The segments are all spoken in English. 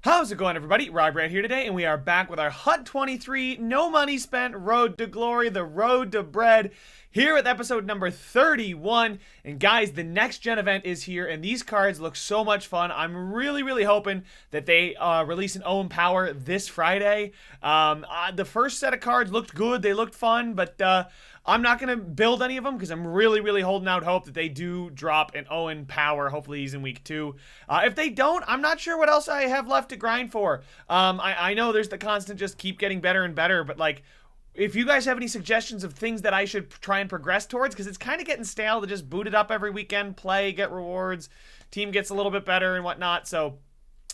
How's it going, everybody? Brad here today, and we are back with our HUT 23 No Money Spent Road to Glory, the Road to Bread, here with episode number 31. And guys, the next gen event is here, and these cards look so much fun. I'm really hoping that they release an Owen Power this Friday. The first set of cards looked good, they looked fun, but I'm not going to build any of them because I'm really holding out hope that they do drop an Owen Power. Hopefully he's in week 2. If they don't, I'm not sure what else I have left to grind for. I know there's the constant just keep getting better and better, but like, if you guys have any suggestions of things that I should try and progress towards, because it's kind of getting stale to just boot it up every weekend, play, get rewards, team gets a little bit better and whatnot. So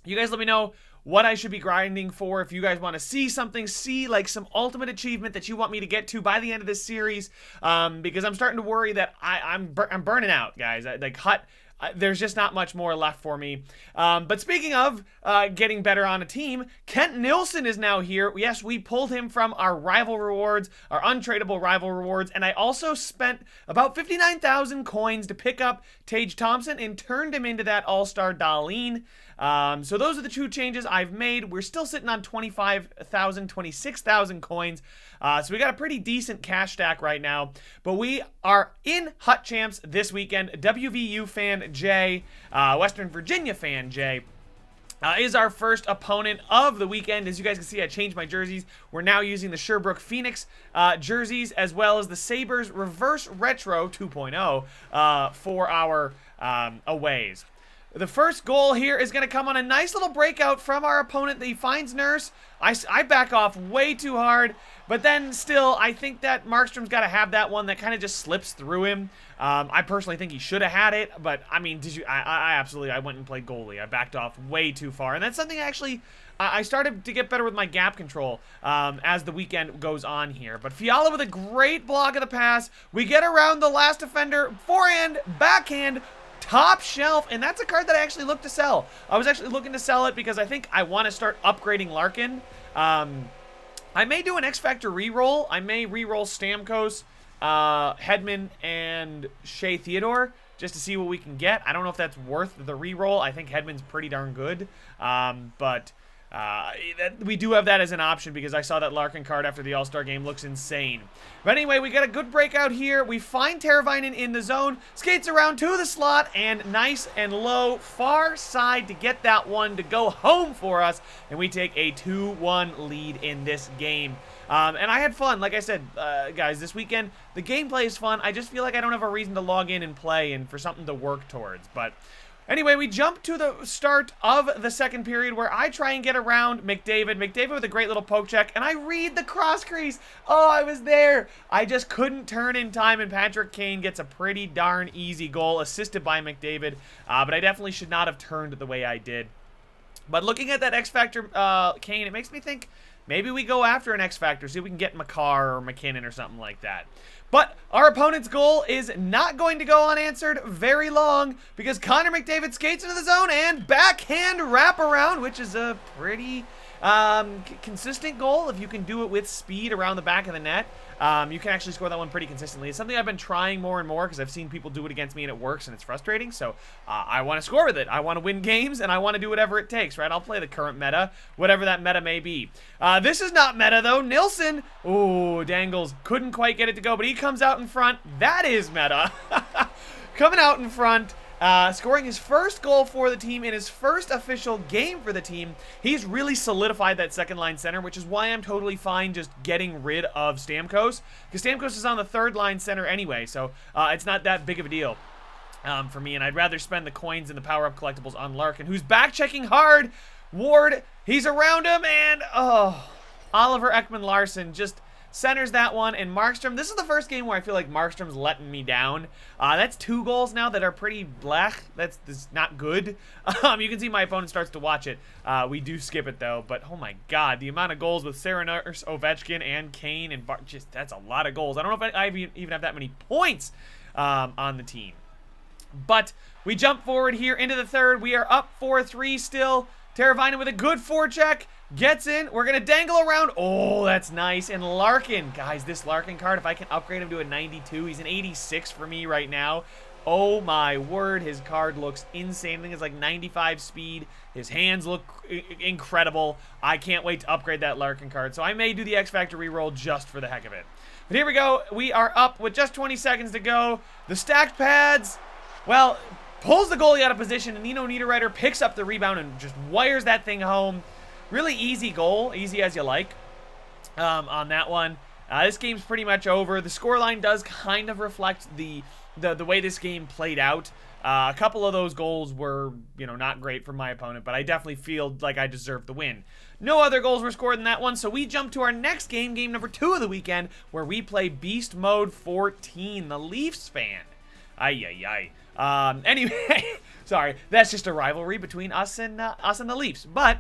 you guys let me know what I should be grinding for. If you guys want to see something, see like some ultimate achievement that you want me to get to by the end of this series, because I'm starting to worry that I'm burning out, guys. Like HUT, there's just not much more left for me. But speaking of getting better on a team, Kent Nilsson is now here. Yes, we pulled him from our rival rewards, our untradeable rival rewards, and I also spent about 59,000 coins to pick up Tage Thompson and turned him into that all-star Darlene. So those are the two changes I've made. We're still sitting on 25,000, 26,000 coins. So we got a pretty decent cash stack right now. But we are in HUT Champs this weekend. WVU fan Jay, Western Virginia fan Jay, is our first opponent of the weekend. As you guys can see, I changed my jerseys. We're now using the Sherbrooke Phoenix jerseys, as well as the Sabres Reverse Retro 2.0 for our aways. The first goal here is going to come on a nice little breakout from our opponent. He finds Nurse. I back off way too hard, but then still, I think that Markstrom's got to have that one that kind of just slips through him. I personally think he should have had it, but I mean, I went and played goalie. I backed off way too far, and that's something actually I started to get better with my gap control as the weekend goes on here. But Fiala with a great block of the pass. We get around the last defender, forehand, backhand, top shelf, and that's a card that I actually looked to sell. I was actually looking to sell it because I think I want to start upgrading Larkin. I may do an X Factor reroll. I may reroll Stamkos, Hedman, and Shea Theodore just to see what we can get. I don't know if that's worth the reroll. I think Hedman's pretty darn good, but we do have that as an option because I saw that Larkin card after the All-Star game looks insane. But anyway, we got a good breakout here. We find Teravainen in the zone, skates around to the slot, and nice and low far side to get that one to go home for us, and we take a 2-1 lead in this game. And I had fun. Like I said, guys, this weekend, the gameplay is fun. I just feel like I don't have a reason to log in and play and for something to work towards, but anyway, we jump to the start of the second period where I try and get around McDavid. McDavid with a great little poke check, and I read the cross crease. Oh, I was there. I just couldn't turn in time, and Patrick Kane gets a pretty darn easy goal assisted by McDavid, but I definitely should not have turned the way I did. But looking at that X Factor Kane, it makes me think maybe we go after an X Factor, see if we can get Makar or McKinnon or something like that. But our opponent's goal is not going to go unanswered very long because Connor McDavid skates into the zone and backhand wraparound, which is a pretty consistent goal. If you can do it with speed around the back of the net, you can actually score that one pretty consistently. It's something I've been trying more and more because I've seen people do it against me and it works and it's frustrating. So I want to score with it. I want to win games and I want to do whatever it takes, right? I'll play the current meta, whatever that meta may be. This is not meta though. Nilsson, ooh, Dangles, couldn't quite get it to go, but he comes out in front. That is meta. Coming out in front. Scoring his first goal for the team in his first official game for the team. He's really solidified that second line center, which is why I'm totally fine just getting rid of Stamkos, because Stamkos is on the third line center anyway, so it's not that big of a deal for me, and I'd rather spend the coins and the power-up collectibles on Larkin, who's back-checking hard. Ward, he's around him, and Oliver Ekman-Larsson just centers that one, and Markstrom, this is the first game where I feel like Markstrom's letting me down. That's 2 goals now that are pretty black. That's not good. You can see my opponent starts to watch it. We do skip it though, but oh my god, the amount of goals with Sarah Nurse, Ovechkin, and Kane, and just, that's a lot of goals. I don't know if I even have that many points on the team. But we jump forward here into the third. We are up 4-3 still. Teravainen with a good forecheck. Gets in. We're going to dangle around. Oh, that's nice. And Larkin. Guys, this Larkin card, if I can upgrade him to a 92, he's an 86 for me right now. Oh my word, his card looks insane. I think it's like 95 speed. His hands look incredible. I can't wait to upgrade that Larkin card. So I may do the X Factor reroll just for the heck of it. But here we go. We are up with just 20 seconds to go. The stacked pads, well, pulls the goalie out of position, and Nino Niederreiter picks up the rebound and just wires that thing home. Really easy goal, easy as you like on that one. This game's pretty much over. The scoreline does kind of reflect the way this game played out. A couple of those goals were, not great for my opponent, but I definitely feel like I deserved the win. No other goals were scored in that one, so we jump to our next game, game number 2 of the weekend, where we play Beast Mode 14, the Leafs fan. Ay. Anyway, sorry, that's just a rivalry between us and the Leafs. But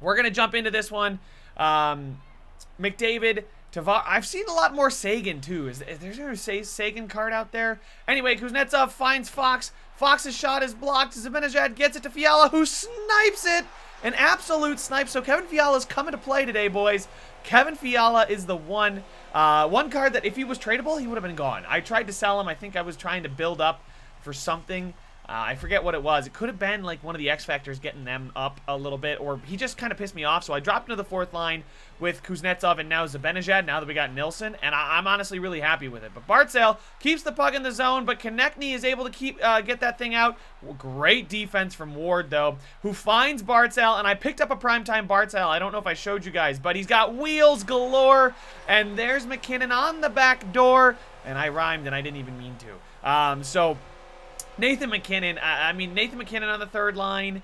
we're gonna jump into this one. McDavid. I've seen a lot more Sagan, too. Is there a Sagan card out there? Anyway, Kuznetsov finds Fox. Fox's shot is blocked. Zibanejad gets it to Fiala, who snipes it. An absolute snipe. So Kevin Fiala's coming to play today, boys. Kevin Fiala is the one card that if he was tradable, he would have been gone. I tried to sell him. I think I was trying to build up for something. I forget what it was. It could have been like one of the X Factors getting them up a little bit, or he just kind of pissed me off. So I dropped into the 4th line with Kuznetsov and now Zibanejad, now that we got Nilsson, and I'm honestly really happy with it. But Bartzell keeps the puck in the zone, but Konechny is able to get that thing out. Well, great defense from Ward, though, who finds Bartzell, and I picked up a primetime Bartzell. I don't know if I showed you guys, but he's got wheels galore, and there's McKinnon on the back door, and I rhymed, and I didn't even mean to. So Nathan McKinnon on the 3rd line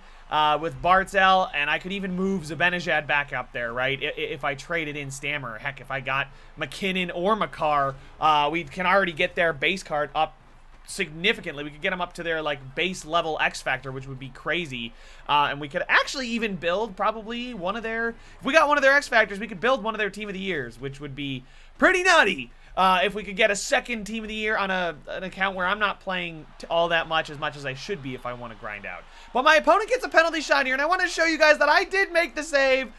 with Bartzell, and I could even move Zibanejad back up there, right? If I traded in Stammer. Heck, if I got McKinnon or Makar, we can already get their base card up significantly. We could get them up to their like base level X Factor, which would be crazy. And we could actually even build probably one of their, if we got one of their X Factors, we could build one of their Team of the Years, which would be pretty nutty. If we could get a second Team of the Year on an account where I'm not playing all that much as I should be if I want to grind out. But my opponent gets a penalty shot here, and I want to show you guys that I did make the save.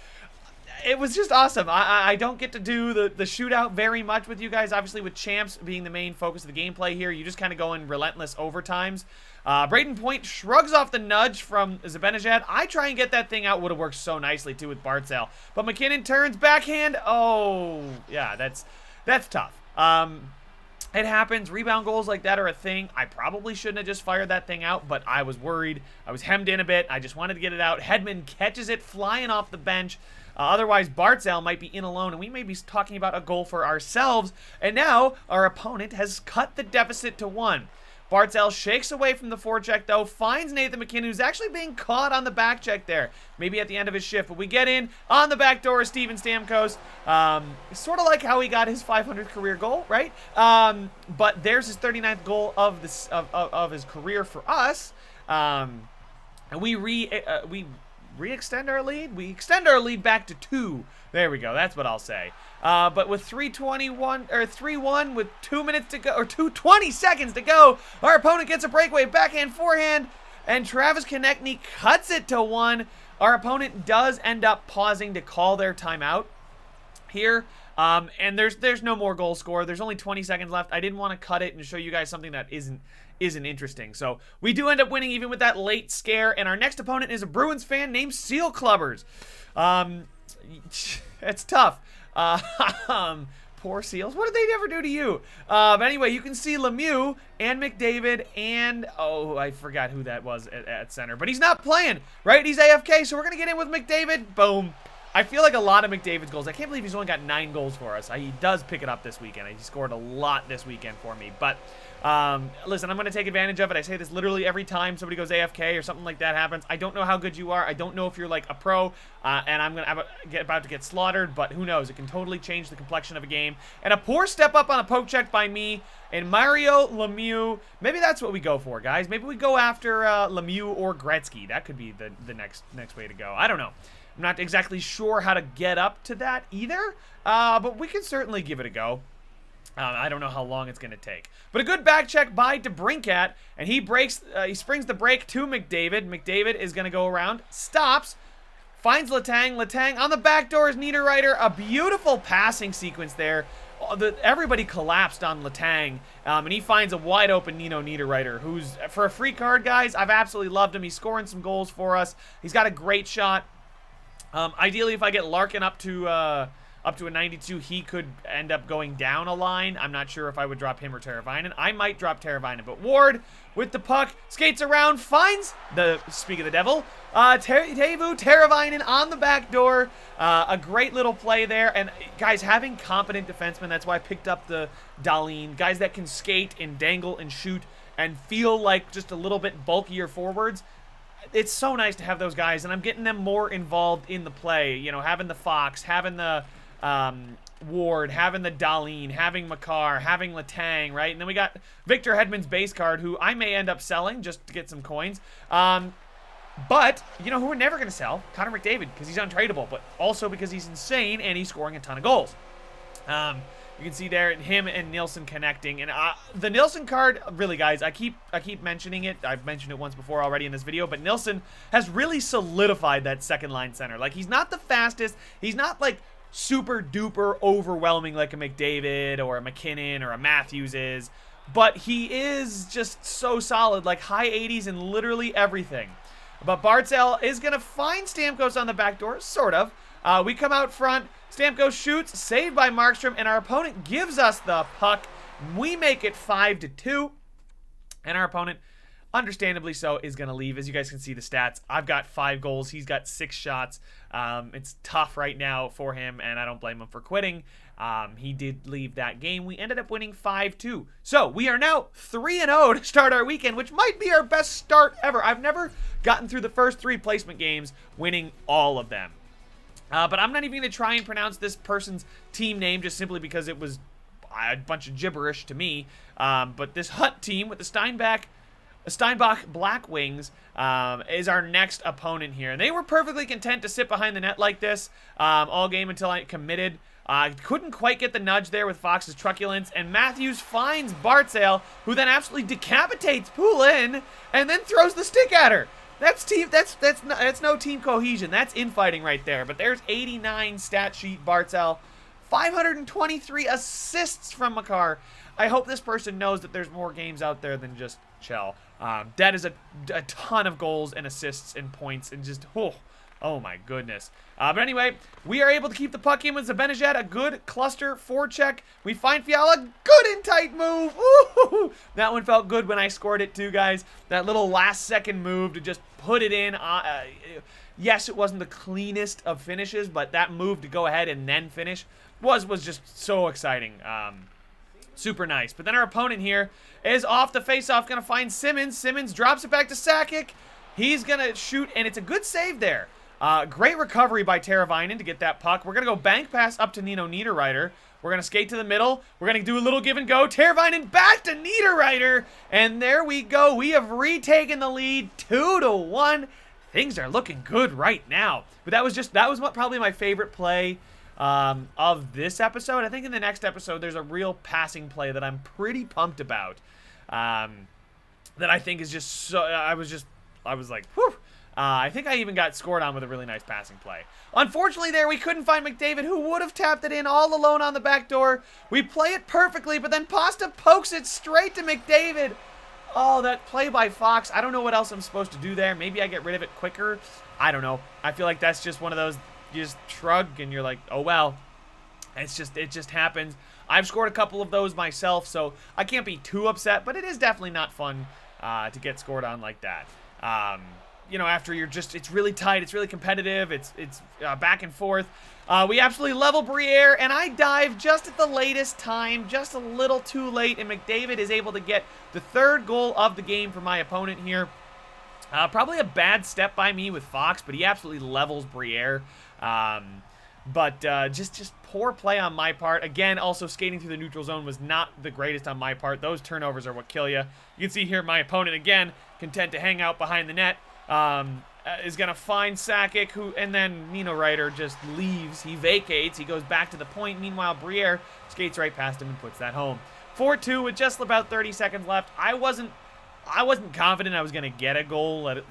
It was just awesome. I don't get to do the shootout very much with you guys. Obviously, with champs being the main focus of the gameplay here, you just kind of go in relentless overtimes. Braden Point shrugs off the nudge from Zibanejad. I try and get that thing out. Would have worked so nicely, too, with Bartzell. But McKinnon turns backhand. Oh, yeah, that's tough. It happens. Rebound goals like that are a thing. I probably shouldn't have just fired that thing out, but I was worried. I was hemmed in a bit. I just wanted to get it out. Hedman catches it flying off the bench. Otherwise, Bartzell might be in alone, and we may be talking about a goal for ourselves. And now, our opponent has cut the deficit to 1. Bartzell shakes away from the forecheck, though, finds Nathan McKinnon, who's actually being caught on the back check there. Maybe at the end of his shift, but we get in on the back door of Steven Stamkos. Sort of like how he got his 500th career goal, right? But there's his 39th goal of his career for us. And we extend our lead. We extend our lead back to 2. There we go. That's what I'll say. But with 3-1 with 2 minutes to go, or 20 seconds to go, our opponent gets a breakaway, backhand, forehand, and Travis Konechny cuts it to 1. Our opponent does end up pausing to call their timeout here. And there's no more goal scored. There's only 20 seconds left. I didn't want to cut it and show you guys something that isn't interesting. So we do end up winning even with that late scare. And our next opponent is a Bruins fan named Seal Clubbers. It's tough. Poor Seals. What did they ever do to you? But anyway, you can see Lemieux and McDavid and, oh, I forgot who that was at center. But he's not playing, right? He's AFK, so we're going to get in with McDavid. Boom. I feel like a lot of McDavid's goals. I can't believe he's only got 9 goals for us. He does pick it up this weekend. He scored a lot this weekend for me. But listen, I'm going to take advantage of it. I say this literally every time somebody goes AFK or something like that happens. I don't know how good you are. I don't know if you're like a pro, and I'm about to get slaughtered, but who knows? It can totally change the complexion of a game. And a poor step up on a poke check by me and Mario Lemieux. Maybe that's what we go for, guys. Maybe we go after Lemieux or Gretzky. That could be the next way to go. I don't know. I'm not exactly sure how to get up to that either, but we can certainly give it a go. I don't know how long it's going to take. But a good back check by DeBrincat, and he springs the break to McDavid. McDavid is going to go around, stops, finds Letang. Letang on the back door is Niederreiter. A beautiful passing sequence there. everybody collapsed on Letang, and he finds a wide open Nino Niederreiter, who's, for a free card, guys, I've absolutely loved him. He's scoring some goals for us. He's got a great shot. Ideally, if I get Larkin up to a 92, he could end up going down a line. I'm not sure if I would drop him or Teravainen. I might drop Teravainen, but Ward with the puck skates around, finds the, speak of the devil, Teuvo Teravainen on the back door. A great little play there. And guys, having competent defensemen, that's why I picked up the Dahlin. Guys that can skate and dangle and shoot and feel like just a little bit bulkier forwards. It's so nice to have those guys, and I'm getting them more involved in the play. You know, having the Fox, having the Ward, having the Dahlin, having Makar, having Letang, right? And then we got Victor Hedman's base card, who I may end up selling just to get some coins. But, you know who we're never going to sell? Connor McDavid, because he's untradeable, but also because he's insane and he's scoring a ton of goals. You can see there him and Nielsen connecting, and the Nielsen card, really, guys, I keep mentioning it. I've mentioned it once before already in this video, but Nielsen has really solidified that second line center. Like, he's not the fastest. He's not like super duper overwhelming like a McDavid or a McKinnon or a Matthews is, but he is just so solid, like high 80s in literally everything. But Barzal is going to find Stamkos on the back door, sort of. We come out front. Stamkos shoots, saved by Markstrom, and our opponent gives us the puck. We make it 5-2, and our opponent, understandably so, is going to leave. As you guys can see the stats, I've got 5 goals. He's got 6 shots. It's tough right now for him, and I don't blame him for quitting. He did leave that game. We ended up winning 5-2. So we are now 3-0 to start our weekend, which might be our best start ever. I've never gotten through the first 3 placement games winning all of them. But I'm not even going to try and pronounce this person's team name just simply because it was a bunch of gibberish to me. But this Hut team with the Steinbach Black Wings is our next opponent here. And they were perfectly content to sit behind the net like this all game until I committed. Couldn't quite get the nudge there with Fox's truculence. And Matthews finds Barzal, who then absolutely decapitates Poulin and then throws the stick at her. That's no team cohesion. That's infighting right there. But there's 89 stat sheet Barzal. 523 assists from Makar. I hope this person knows that there's more games out there than just Chell. That is a ton of goals and assists and points and just, oh my goodness. But anyway, we are able to keep the puck in with Zibanejad. A good cluster forecheck. We find Fiala. Good and tight move. Ooh, that one felt good when I scored it too, guys. That little last second move to just put it in. Yes, it wasn't the cleanest of finishes, but that move to go ahead and then finish was just so exciting. Super nice. But then our opponent here is off the faceoff, going to find Simmons. Simmons drops it back to Sakic. He's going to shoot, and it's a good save there. Great recovery by Teravainen to get that puck. We're going to go bank pass up to Nino Niederreiter. We're going to skate to the middle. We're going to do a little give and go. Teravainen back to Niederreiter. And there we go. We have retaken the lead 2-1. Things are looking good right now. But that was probably my favorite play of this episode. I think in the next episode, there's a real passing play that I'm pretty pumped about. That I think is just so, I was like, whew. I think I even got scored on with a really nice passing play. Unfortunately there, we couldn't find McDavid, who would have tapped it in all alone on the back door. We play it perfectly, but then Pasta pokes it straight to McDavid. Oh, that play by Fox. I don't know what else I'm supposed to do there. Maybe I get rid of it quicker. I don't know. I feel like that's just one of those, you just shrug and you're like, oh well. It just happens. I've scored a couple of those myself, so I can't be too upset, but it is definitely not fun to get scored on like that. You know, after it's really tight, it's really competitive, it's back and forth. We absolutely level Briere, and I dive just at the latest time, just a little too late, and McDavid is able to get the 3rd goal of the game for my opponent here. Probably a bad step by me with Fox, but he absolutely levels Briere. But just poor play on my part. Again, also skating through the neutral zone was not the greatest on my part. Those turnovers are what kill you. You can see here my opponent, again, content to hang out behind the net. Is going to find Sakic, and then Niederreiter just leaves. He vacates. He goes back to the point. Meanwhile, Briere skates right past him and puts that home. 4-2 with just about 30 seconds left. I wasn't confident I was going to get a goal, to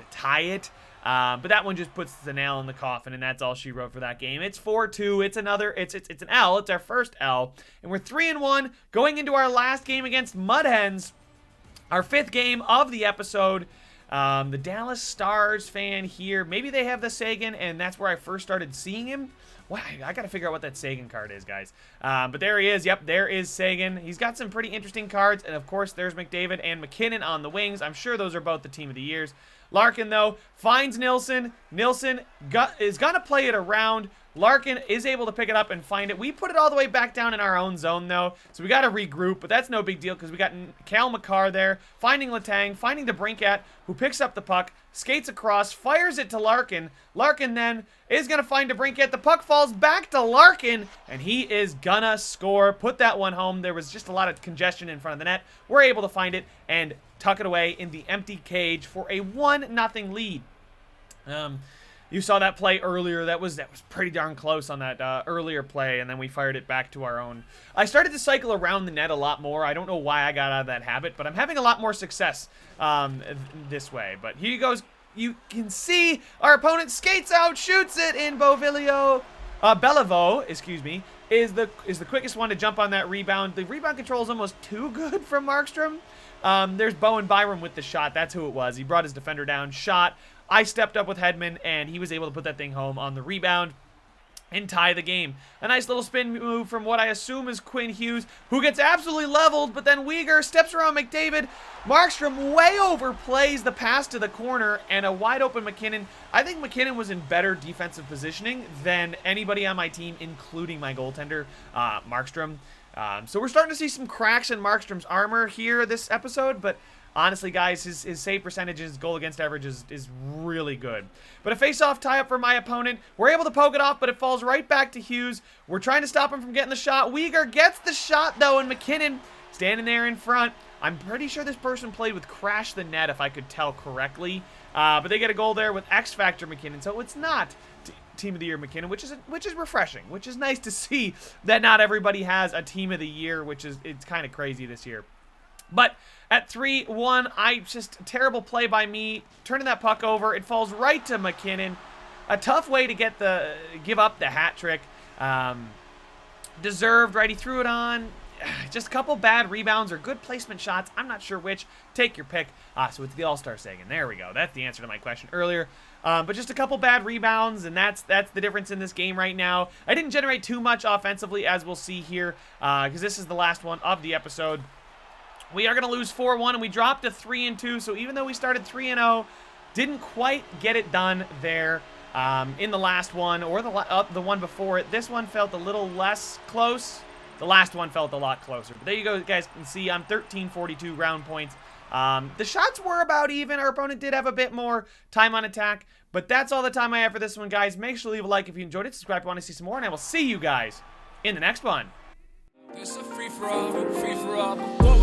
tie it. But that one just puts the nail in the coffin, and that's all she wrote for that game. It's 4-2. It's another. It's an L. It's our first L, and we're 3-1 going into our last game against Mud Hens, our 5th game of the episode. The Dallas Stars fan here. Maybe they have the Sagan, and that's where I first started seeing him. Wow, I got to figure out what that Sagan card is, guys. But there he is. Yep, there is Sagan. He's got some pretty interesting cards, and of course, there's McDavid and McKinnon on the wings. I'm sure those are both the team of the years. Larkin, though, finds Nilsson. Nilsson is going to play it around. Larkin is able to pick it up and find it. We put it all the way back down in our own zone, though, so we got to regroup, but that's no big deal because we got Cal McCarr there, finding Letang, finding DeBrincat, who picks up the puck, skates across, fires it to Larkin. Larkin then is going to find DeBrincat. The puck falls back to Larkin, and he is going to score. Put that one home. There was just a lot of congestion in front of the net. We're able to find it and tuck it away in the empty cage for a 1-0 lead. You saw that play earlier. That was pretty darn close on that earlier play, and then we fired it back to our own. I started to cycle around the net a lot more. I don't know why I got out of that habit, but I'm having a lot more success this way. But here he goes. You can see our opponent skates out, shoots it in Beliveau, excuse me, is the quickest one to jump on that rebound. The rebound control is almost too good from Markstrom. There's Bowen Byram with the shot. That's who it was. He brought his defender down, shot. I stepped up with Hedman, and he was able to put that thing home on the rebound and tie the game. A nice little spin move from what I assume is Quinn Hughes, who gets absolutely leveled, but then Weegar steps around McDavid. Markstrom way overplays the pass to the corner, and a wide-open McKinnon. I think McKinnon was in better defensive positioning than anybody on my team, including my goaltender, Markstrom. So we're starting to see some cracks in Markstrom's armor here this episode, but honestly, guys, his save percentage, his goal against average is really good. But a face-off tie-up for my opponent. We're able to poke it off, but it falls right back to Hughes. We're trying to stop him from getting the shot. Weegar gets the shot, though, and McKinnon standing there in front. I'm pretty sure this person played with Crash the Net, if I could tell correctly. But they get a goal there with X-Factor McKinnon, so it's not Team of the Year McKinnon, which is refreshing, which is nice to see that not everybody has a Team of the Year, it's kind of crazy this year. But at 3-1, just terrible play by me, turning that puck over. It falls right to McKinnon. A tough way to give up the hat trick. Deserved, right? He threw it on. Just a couple bad rebounds or good placement shots. I'm not sure which. Take your pick. So it's the All-Star Sagan. There we go. That's the answer to my question earlier. But just a couple bad rebounds, and that's the difference in this game right now. I didn't generate too much offensively, as we'll see here, because this is the last one of the episode. We are going to lose 4-1, and we dropped to 3-2. So even though we started 3-0, didn't quite get it done there in the last one or the one before it. This one felt a little less close. The last one felt a lot closer. But there you go, you guys can see I'm 1342 round points. The shots were about even. Our opponent did have a bit more time on attack. But that's all the time I have for this one, guys. Make sure to leave a like if you enjoyed it. Subscribe if you want to see some more. And I will see you guys in the next one. It's a free for all, free for all.